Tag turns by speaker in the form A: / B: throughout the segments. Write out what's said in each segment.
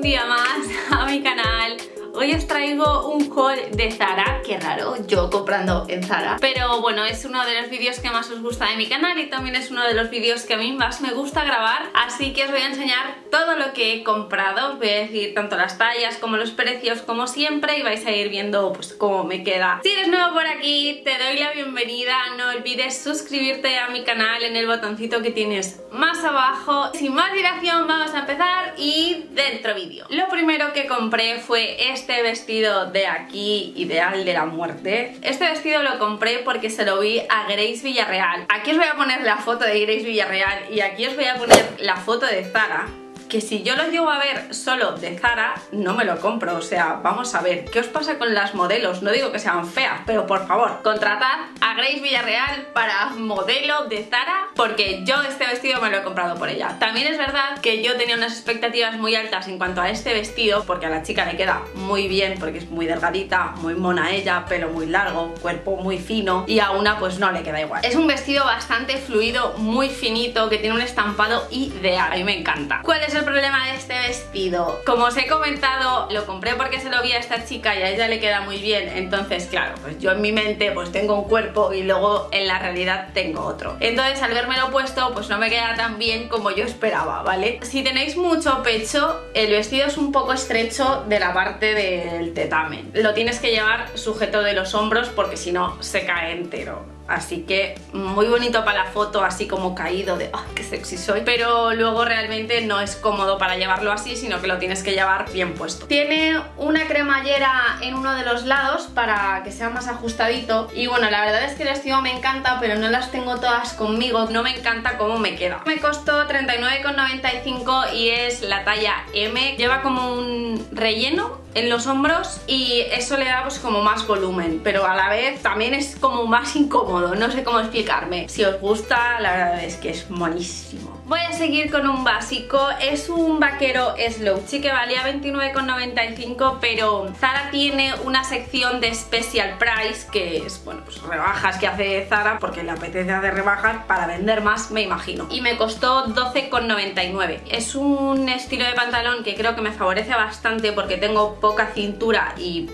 A: día más a mi canal. Hoy os traigo un haul de Zara, qué raro, yo comprando en Zara. Pero bueno, es uno de los vídeos que más os gusta de mi canal y también es uno de los vídeos que a mí más me gusta grabar. Así que os voy a enseñar todo lo que he comprado, os voy a decir tanto las tallas como los precios como siempre y vais a ir viendo pues cómo me queda. Si eres nuevo por aquí, te doy la bienvenida, no olvides suscribirte a mi canal en el botoncito que tienes más abajo. Sin más dilación vamos a empezar y dentro vídeo. Lo primero que compré fue este vestido de aquí, ideal de la muerte. Este vestido lo compré porque se lo vi a Grace Villarreal. Aquí os voy a poner la foto de Grace Villarreal y aquí os voy a poner la foto de Zara, que si yo lo llego a ver solo de Zara, no me lo compro. O sea, vamos a ver, ¿qué os pasa con las modelos? No digo que sean feas, pero por favor, contratad a Grace Villarreal para modelo de Zara, porque yo este vestido me lo he comprado por ella. También es verdad que yo tenía unas expectativas muy altas en cuanto a este vestido, porque a la chica le queda muy bien, porque es muy delgadita, muy mona ella, pelo muy largo, cuerpo muy fino, y a una pues no le queda igual. Es un vestido bastante fluido, muy finito, que tiene un estampado ideal, a mí me encanta. ¿Cuál es el problema de este vestido? Como os he comentado, lo compré porque se lo vi a esta chica y a ella le queda muy bien. Entonces claro, pues yo en mi mente pues tengo un cuerpo y luego en la realidad tengo otro. Entonces al vérmelo puesto pues no me queda tan bien como yo esperaba, ¿vale? Si tenéis mucho pecho, el vestido es un poco estrecho de la parte del tetamen. Lo tienes que llevar sujeto de los hombros porque si no se cae entero. Así que muy bonito para la foto, así como caído de ¡oh, qué sexy soy! Pero luego realmente no es cómodo para llevarlo así, sino que lo tienes que llevar bien puesto. Tiene una cremallera en uno de los lados para que sea más ajustadito. Y bueno, la verdad es que el vestido me encanta, pero no las tengo todas conmigo. No me encanta cómo me queda. Me costó 39,95 y es la talla M. Lleva como un relleno en los hombros y eso le da pues como más volumen, pero a la vez también es como más incómodo, no sé cómo explicarme. Si os gusta, la verdad es que es monísimo. Voy a seguir con un básico, es un vaquero Slouchy que valía 29,95, pero Zara tiene una sección de Special Price, que es, bueno, pues rebajas que hace Zara porque le apetece hacer rebajas para vender más, me imagino. Y me costó 12,99. Es un estilo de pantalón que creo que me favorece bastante porque tengo poca cintura y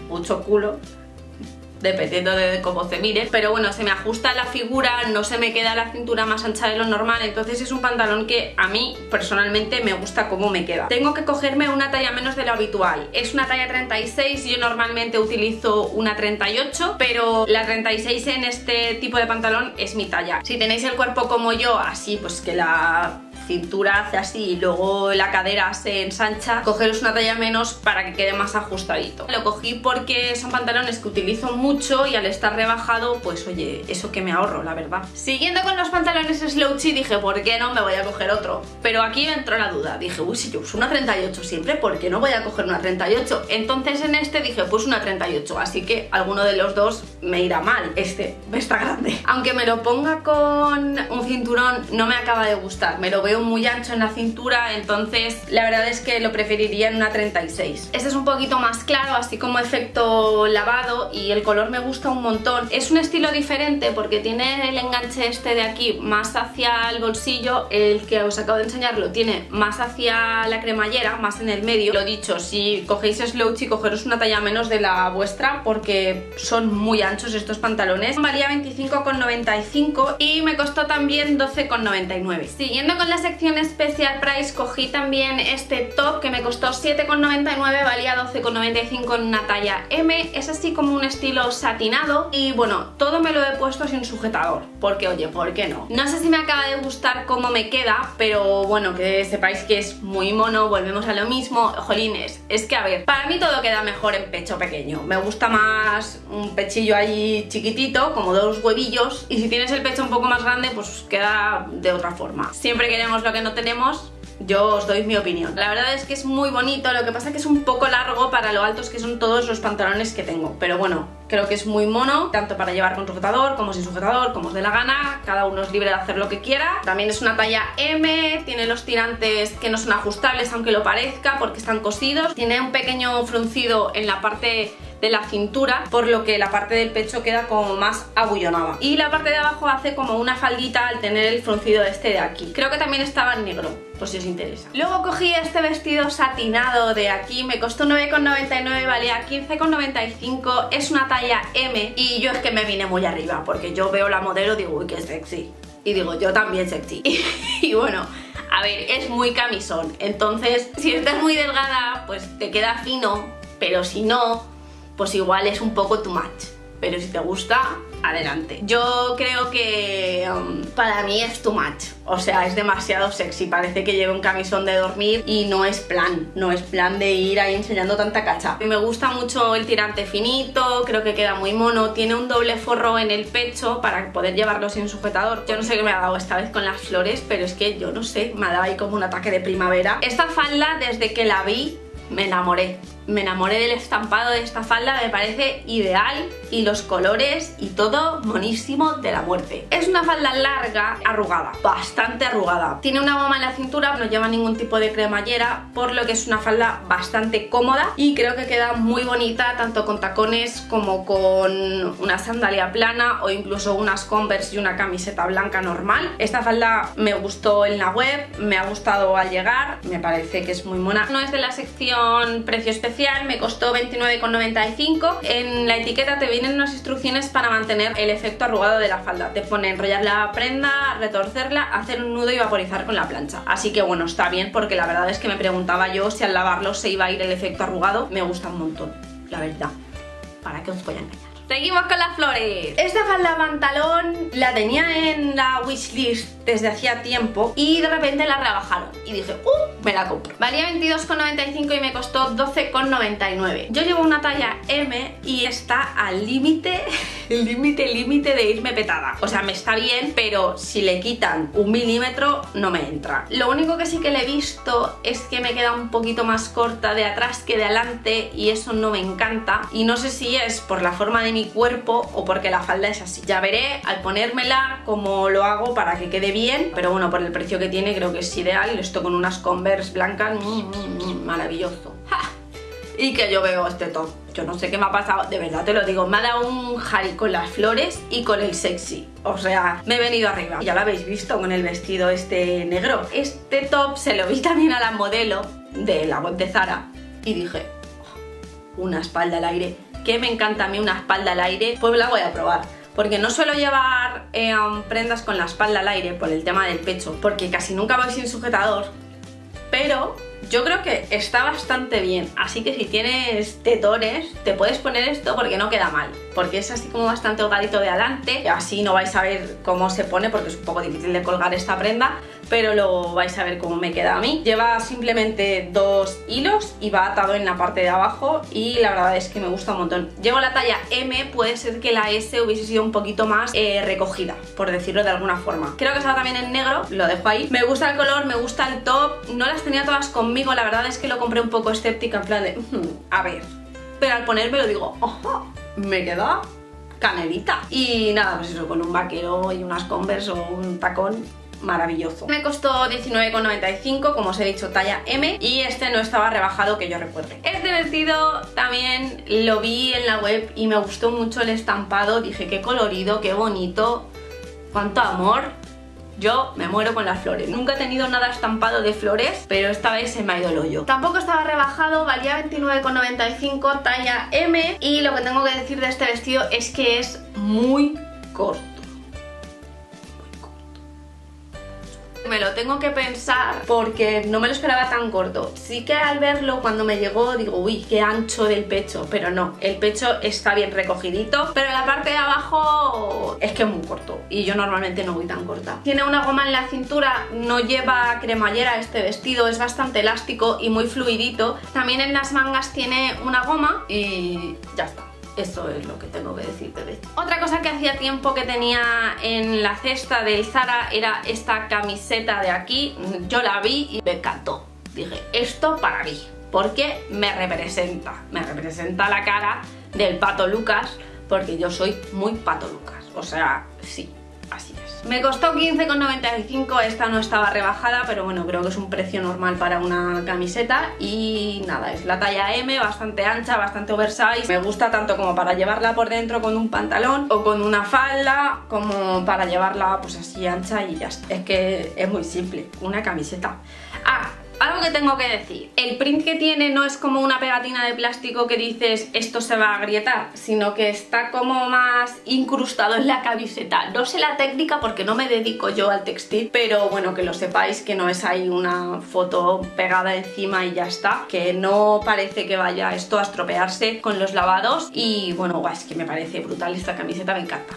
A: mucho culo, dependiendo de cómo se mire, pero bueno, se me ajusta la figura, no se me queda la cintura más ancha de lo normal, entonces es un pantalón que a mí personalmente me gusta cómo me queda. Tengo que cogerme una talla menos de lo habitual, es una talla 36, yo normalmente utilizo una 38, pero la 36 en este tipo de pantalón es mi talla. Si tenéis el cuerpo como yo, así pues que la cintura hace así y luego la cadera se ensancha, cogeros una talla menos para que quede más ajustadito. Lo cogí porque son pantalones que utilizo mucho y al estar rebajado pues oye, eso que me ahorro, la verdad. Siguiendo con los pantalones Slouchy dije, ¿por qué no me voy a coger otro? Pero aquí me entró la duda, dije, uy, si yo uso una 38 siempre, ¿por qué no voy a coger una 38? Entonces en este dije, pues una 38, así que alguno de los dos me irá mal. Este está grande. Aunque me lo ponga con un cinturón no me acaba de gustar, me lo veo muy ancho en la cintura, entonces la verdad es que lo preferiría en una 36. Este es un poquito más claro, así como efecto lavado, y el color me gusta un montón. Es un estilo diferente porque tiene el enganche este de aquí más hacia el bolsillo, el que os acabo de enseñar lo tiene más hacia la cremallera, más en el medio. Lo dicho, si cogéis Slouchy, cogeros una talla menos de la vuestra porque son muy anchos estos pantalones. Valía 25,95 y me costó también 12,99. Siguiendo con la sección Special Price, cogí también este top que me costó 7,99, valía 12,95 en una talla M. Es así como un estilo satinado y bueno, todo me lo he puesto sin sujetador porque oye, ¿por qué no? No sé si me acaba de gustar cómo me queda, pero bueno, que sepáis que es muy mono, volvemos a lo mismo. Jolines, es que a ver, para mí todo queda mejor en pecho pequeño, me gusta más un pechillo ahí chiquitito, como dos huevillos, y si tienes el pecho un poco más grande pues queda de otra forma. Siempre queremos lo que no tenemos, yo os doy mi opinión. La verdad es que es muy bonito, lo que pasa es que es un poco largo para lo altos que son todos los pantalones que tengo, pero bueno, creo que es muy mono, tanto para llevar con sujetador como sin sujetador, como os dé la gana, cada uno es libre de hacer lo que quiera. También es una talla M, tiene los tirantes que no son ajustables aunque lo parezca porque están cosidos, tiene un pequeño fruncido en la parte de la cintura, por lo que la parte del pecho queda como más abullonada. Y la parte de abajo hace como una faldita al tener el fruncido este de aquí. Creo que también estaba en negro, por si os interesa. Luego cogí este vestido satinado de aquí, me costó 9,99, valía 15,95, es una talla M y yo es que me vine muy arriba porque yo veo la modelo y digo, uy, qué sexy. Y digo, yo también sexy. Y bueno, a ver, es muy camisón, entonces si estás muy delgada pues te queda fino, pero si no, pues igual es un poco too much. Pero si te gusta, adelante. Yo creo que para mí es too much. O sea, es demasiado sexy. Parece que lleva un camisón de dormir y no es plan. No es plan de ir ahí enseñando tanta cacha. Me gusta mucho el tirante finito, creo que queda muy mono. Tiene un doble forro en el pecho para poder llevarlo sin sujetador. Yo no sé qué me ha dado esta vez con las flores, pero es que yo no sé, me ha dado ahí como un ataque de primavera. Esta falda, desde que la vi, me enamoré. Me enamoré del estampado de esta falda, me parece ideal y los colores y todo monísimo de la muerte. Es una falda larga, arrugada, bastante arrugada. Tiene una goma en la cintura, no lleva ningún tipo de cremallera, por lo que es una falda bastante cómoda y creo que queda muy bonita tanto con tacones como con una sandalia plana o incluso unas Converse y una camiseta blanca normal. Esta falda me gustó en la web, me ha gustado al llegar, me parece que es muy mona. No es de la sección precio especial, me costó 29,95. En la etiqueta te vienen unas instrucciones para mantener el efecto arrugado de la falda. Te pone enrollar la prenda, retorcerla, hacer un nudo y vaporizar con la plancha. Así que bueno, está bien porque la verdad es que me preguntaba yo si al lavarlo se iba a ir el efecto arrugado. Me gusta un montón, la verdad. ¿Para qué os voy a engañar? Seguimos con las flores. Esta falda pantalón la tenía en la wishlist desde hacía tiempo y de repente la rebajaron y dije, me la compro. Valía 22,95 y me costó 12,99. Yo llevo una talla M y está al límite, límite de irme petada. O sea, me está bien, pero si le quitan 1 milímetro no me entra. Lo único que sí que le he visto es que me queda un poquito más corta de atrás que de adelante y eso no me encanta. Y no sé si es por la forma de mi cuerpo o porque la falda es así. Ya veré al ponérmela cómo lo hago para que quede bien, pero bueno, por el precio que tiene creo que es ideal. Esto con unas Converse blancas, maravilloso. ¡Ja! Y que yo veo este top, yo no sé qué me ha pasado, de verdad te lo digo, me ha dado un jari con las flores y con el sexy, o sea, me he venido arriba. Ya lo habéis visto con el vestido este negro. Este top se lo vi también a la modelo de la web de Zara y dije, una espalda al aire, que me encanta a mí una espalda al aire, pues la voy a probar. Porque no suelo llevar prendas con la espalda al aire por el tema del pecho, porque casi nunca voy sin sujetador, pero yo creo que está bastante bien, así que si tienes tetones te puedes poner esto porque no queda mal, porque es así como bastante holgadito de adelante, así no vais a ver cómo se pone porque es un poco difícil de colgar esta prenda, pero lo vais a ver cómo me queda a mí. Lleva simplemente 2 hilos y va atado en la parte de abajo y la verdad es que me gusta un montón. Llevo la talla M, puede ser que la S hubiese sido un poquito más recogida, por decirlo de alguna forma. Creo que estaba también en negro, lo dejo ahí. Me gusta el color, me gusta el top, no las tenía todas conmigo, la verdad es que lo compré un poco escéptica, en plan de, a ver, pero al ponérmelo digo, ojo, me queda canelita. Y nada, pues eso, con un vaquero y unas Converse o un tacón, maravilloso. Me costó 19,95, como os he dicho, talla M, y este no estaba rebajado que yo recuerde. Este vestido también lo vi en la web y me gustó mucho el estampado, dije qué colorido, qué bonito, cuánto amor. Yo me muero con las flores. Nunca he tenido nada estampado de flores, pero esta vez se me ha ido el hoyo. Tampoco estaba rebajado, valía 29,95, talla M, y lo que tengo que decir de este vestido es que es muy corto. Me lo tengo que pensar porque no me lo esperaba tan corto. Sí que al verlo, cuando me llegó, digo, uy, qué ancho del pecho, pero no, el pecho está bien recogidito, pero la parte de abajo es que es muy corto y yo normalmente no voy tan corta. Tiene una goma en la cintura, no lleva cremallera este vestido, es bastante elástico y muy fluidito. También en las mangas tiene una goma y ya está. Eso es lo que tengo que decirte de esto. Otra cosa que hacía tiempo que tenía en la cesta del Zara era esta camiseta de aquí. Yo la vi y me encantó. Dije, esto para mí, porque me representa la cara del Pato Lucas, porque yo soy muy Pato Lucas. O sea, sí, así es. Me costó 15,95, esta no estaba rebajada, pero bueno, creo que es un precio normal para una camiseta. Y nada, es la talla M, bastante ancha, bastante oversize. Me gusta tanto como para llevarla por dentro con un pantalón o con una falda, como para llevarla pues así ancha y ya está. Es que es muy simple, una camiseta. Ah, algo que tengo que decir, el print que tiene no es como una pegatina de plástico que dices esto se va a agrietar, sino que está como más incrustado en la camiseta. No sé la técnica porque no me dedico yo al textil, pero bueno, que lo sepáis, que no es ahí una foto pegada encima y ya está, que no parece que vaya esto a estropearse con los lavados. Y bueno, es que me parece brutal esta camiseta, me encanta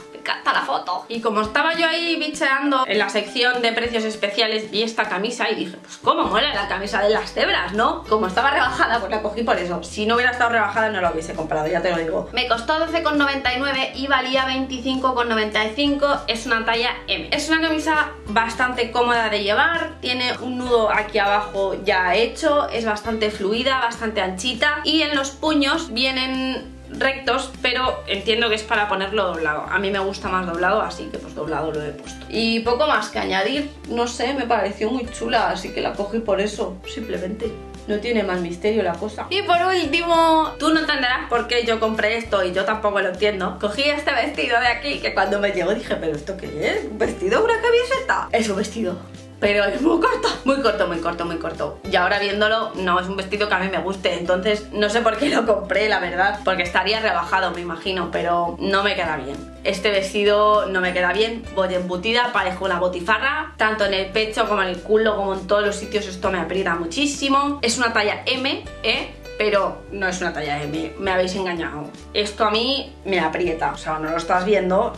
A: la foto. Y como estaba yo ahí bicheando en la sección de precios especiales, vi esta camisa y dije, pues cómo mola la camisa de las cebras, ¿no? Como estaba rebajada, pues la cogí por eso. Si no hubiera estado rebajada no la hubiese comprado, ya te lo digo. Me costó 12,99 y valía 25,95, es una talla M. Es una camisa bastante cómoda de llevar, tiene un nudo aquí abajo ya hecho, es bastante fluida, bastante anchita, y en los puños vienen rectos, pero entiendo que es para ponerlo doblado. A mí me gusta más doblado, así que pues doblado lo he puesto. Y poco más que añadir, no sé, me pareció muy chula, así que la cogí por eso, simplemente. No tiene más misterio la cosa. Y por último, tú no entenderás por qué yo compré esto y yo tampoco lo entiendo. Cogí este vestido de aquí que cuando me llegó dije, ¿pero esto qué es? ¿Un vestido o una camiseta? Es un vestido, pero es muy corto, muy corto, muy corto, muy corto. Y ahora viéndolo, no es un vestido que a mí me guste. Entonces no sé por qué lo compré, la verdad, porque estaría rebajado, me imagino, pero no me queda bien. Este vestido no me queda bien, voy embutida, parezco una botifarra, tanto en el pecho como en el culo, como en todos los sitios. Esto me aprieta muchísimo. Es una talla M, pero no es una talla M, me habéis engañado. Esto a mí me aprieta, o sea, no lo estás viendo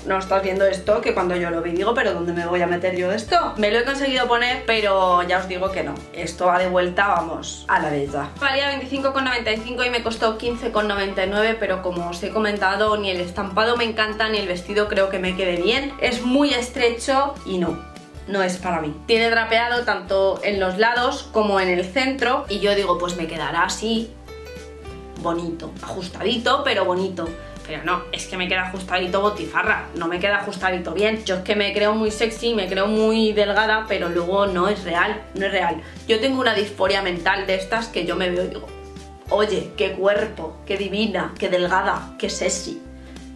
A: esto, que cuando yo lo vi digo, ¿pero dónde me voy a meter yo esto? Me lo he conseguido poner, pero ya os digo que no. Esto va de vuelta, vamos, a la bella. Valía 25,95 y me costó 15,99, pero como os he comentado, ni el estampado me encanta, ni el vestido creo que me quede bien. Es muy estrecho y no es para mí. Tiene drapeado tanto en los lados como en el centro y yo digo, pues me quedará así, bonito, ajustadito, pero bonito. Pero no, es que me queda ajustadito botifarra, no me queda ajustadito bien. Yo es que me creo muy sexy, me creo muy delgada, pero luego no es real, no es real. Yo tengo una disforia mental de estas que yo me veo y digo, oye, qué cuerpo, qué divina, qué delgada, qué sexy.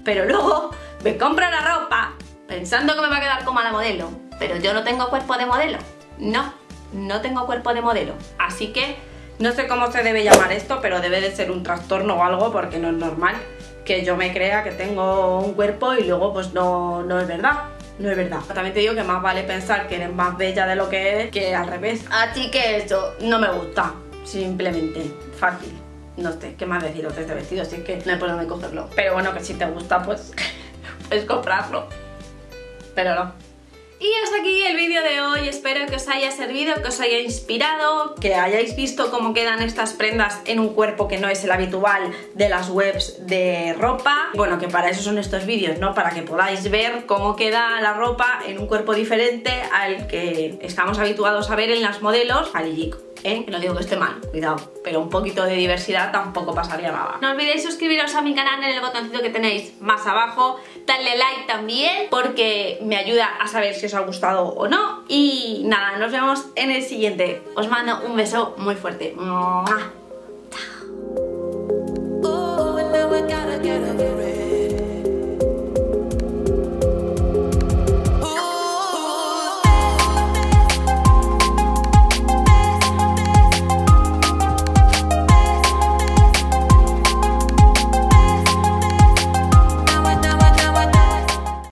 A: Pero luego me compro la ropa pensando que me va a quedar como a la modelo, pero yo no tengo cuerpo de modelo. No tengo cuerpo de modelo. Así que no sé cómo se debe llamar esto, pero debe de ser un trastorno o algo, porque no es normal que yo me crea que tengo un cuerpo y luego pues no es verdad. No es verdad. También te digo que más vale pensar que eres más bella de lo que eres que al revés. Así que eso no me gusta. Simplemente, fácil. No sé, ¿qué más deciros de este vestido? Si es que no hay por dónde cogerlo. Pero bueno, que si te gusta, pues puedes comprarlo. Pero no. Y hasta aquí el vídeo de hoy, espero que os haya servido, que os haya inspirado, que hayáis visto cómo quedan estas prendas en un cuerpo que no es el habitual de las webs de ropa. Bueno, que para eso son estos vídeos, ¿no? Para que podáis ver cómo queda la ropa en un cuerpo diferente al que estamos habituados a ver en las modelos. No digo que esté mal, cuidado, pero un poquito de diversidad tampoco pasaría nada. No olvidéis suscribiros a mi canal en el botoncito que tenéis más abajo, darle like también porque me ayuda a saber si os ha gustado o no. Y nada, nos vemos en el siguiente. Os mando un beso muy fuerte. ¡Mua!